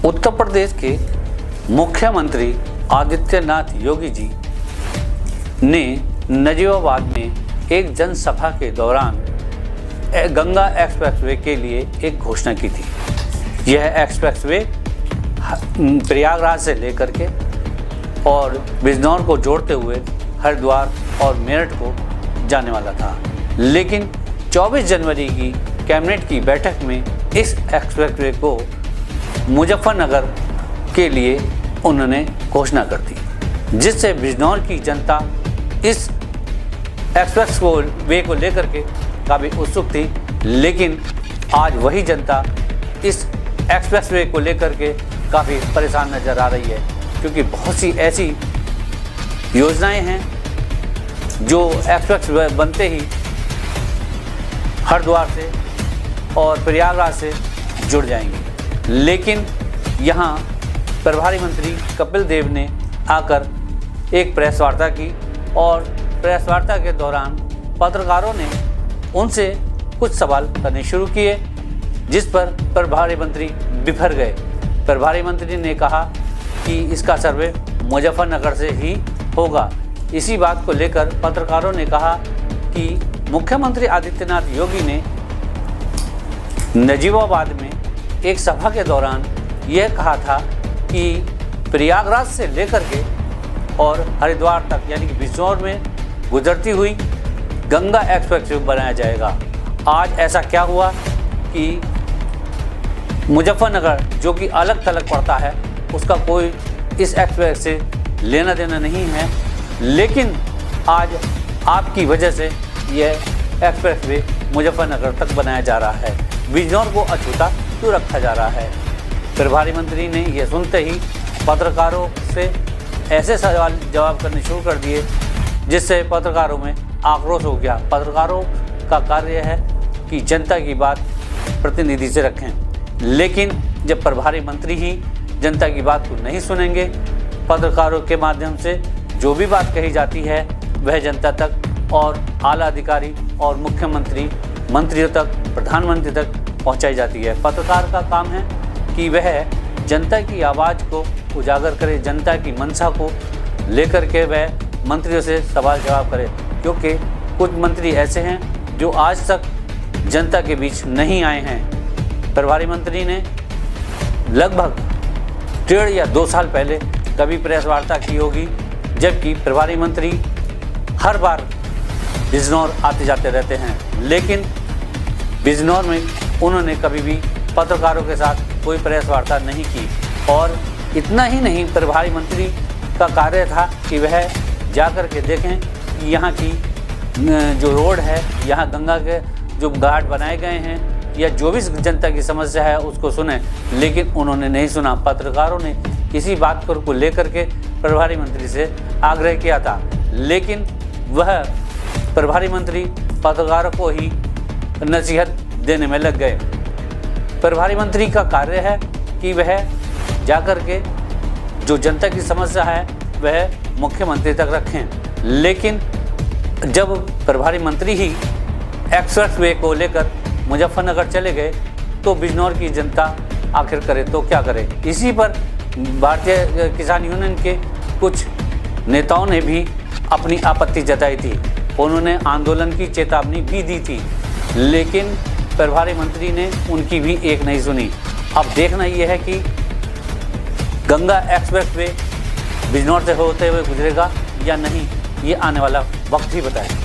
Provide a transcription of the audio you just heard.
उत्तर प्रदेश के मुख्यमंत्री आदित्यनाथ योगी जी ने नजीबाबाद में एक जनसभा के दौरान गंगा एक्सप्रेसवे के लिए एक घोषणा की थी। यह एक्सप्रेसवे प्रयागराज से लेकर के और बिजनौर को जोड़ते हुए हरिद्वार और मेरठ को जाने वाला था, लेकिन 24 जनवरी की कैबिनेट की बैठक में इस एक्सप्रेसवे को मुजफ्फरनगर के लिए उन्होंने घोषणा कर दी, जिससे बिजनौर की जनता इस एक्सप्रेसवे को लेकर के काफ़ी उत्सुक थी। लेकिन आज वही जनता इस एक्सप्रेसवे को लेकर के काफ़ी परेशान नज़र आ रही है, क्योंकि बहुत सी ऐसी योजनाएं हैं जो एक्सप्रेसवे बनते ही हरिद्वार से और प्रयागराज से जुड़ जाएंगी। लेकिन यहाँ प्रभारी मंत्री कपिल देव ने आकर एक प्रेस वार्ता की और प्रेस वार्ता के दौरान पत्रकारों ने उनसे कुछ सवाल करने शुरू किए, जिस पर प्रभारी मंत्री बिफर गए। प्रभारी मंत्री ने कहा कि इसका सर्वे मुजफ्फरनगर से ही होगा। इसी बात को लेकर पत्रकारों ने कहा कि मुख्यमंत्री आदित्यनाथ योगी ने नजीबाबाद में एक सभा के दौरान यह कहा था कि प्रयागराज से लेकर के और हरिद्वार तक यानी कि बिजनौर में गुजरती हुई गंगा एक्सप्रेसवे बनाया जाएगा। आज ऐसा क्या हुआ कि मुजफ्फरनगर जो कि अलग थलग पड़ता है उसका कोई इस एक्सप्रेस से लेना देना नहीं है, लेकिन आज आपकी वजह से यह एक्सप्रेसवे मुजफ्फरनगर तक बनाया जा रहा है। बिजनौर को अछूता क्यों रखा जा रहा है? प्रभारी मंत्री ने यह सुनते ही पत्रकारों से ऐसे सवाल जवाब करने शुरू कर दिए, जिससे पत्रकारों में आक्रोश हो गया। पत्रकारों का कार्य है कि जनता की बात प्रतिनिधि से रखें, लेकिन जब प्रभारी मंत्री ही जनता की बात को नहीं सुनेंगे, पत्रकारों के माध्यम से जो भी बात कही जाती है वह जनता तक और आला अधिकारी और मुख्यमंत्री मंत्रियों तक, प्रधानमंत्री तक पहुंचाई जाती है। पत्रकार का काम है कि वह जनता की आवाज़ को उजागर करे, जनता की मंशा को लेकर के वह मंत्रियों से सवाल जवाब करे, क्योंकि कुछ मंत्री ऐसे हैं जो आज तक जनता के बीच नहीं आए हैं। प्रभारी मंत्री ने लगभग 1.5 या 2 साल पहले कभी प्रेस वार्ता की होगी, जबकि प्रभारी मंत्री हर बार बिजनौर आते जाते रहते हैं, लेकिन बिजनौर में उन्होंने कभी भी पत्रकारों के साथ कोई प्रेस वार्ता नहीं की। और इतना ही नहीं, प्रभारी मंत्री का कार्य था कि वह जाकर के देखें कि यहाँ की जो रोड है, यहाँ गंगा के जो घाट बनाए गए हैं या जो भी जनता की समस्या है उसको सुने, लेकिन उन्होंने नहीं सुना। पत्रकारों ने इसी बात को लेकर के प्रभारी मंत्री से आग्रह किया था, लेकिन वह प्रभारी मंत्री पत्रकारों को ही नसीहत देने में लग गए। प्रभारी मंत्री का कार्य है कि वह जाकर के जो जनता की समस्या है वह मुख्यमंत्री तक रखें, लेकिन जब प्रभारी मंत्री ही एक्सप्रेसवे को लेकर मुजफ्फरनगर चले गए तो बिजनौर की जनता आखिर करे तो क्या करे। इसी पर भारतीय किसान यूनियन के कुछ नेताओं ने भी अपनी आपत्ति जताई थी, उन्होंने आंदोलन की चेतावनी भी दी थी, लेकिन प्रभारी मंत्री ने उनकी भी एक नहीं सुनी। अब देखना यह है कि गंगा एक्सप्रेसवे बिजनौर से होते हुए गुजरेगा या नहीं, ये आने वाला वक्त ही बताएगा।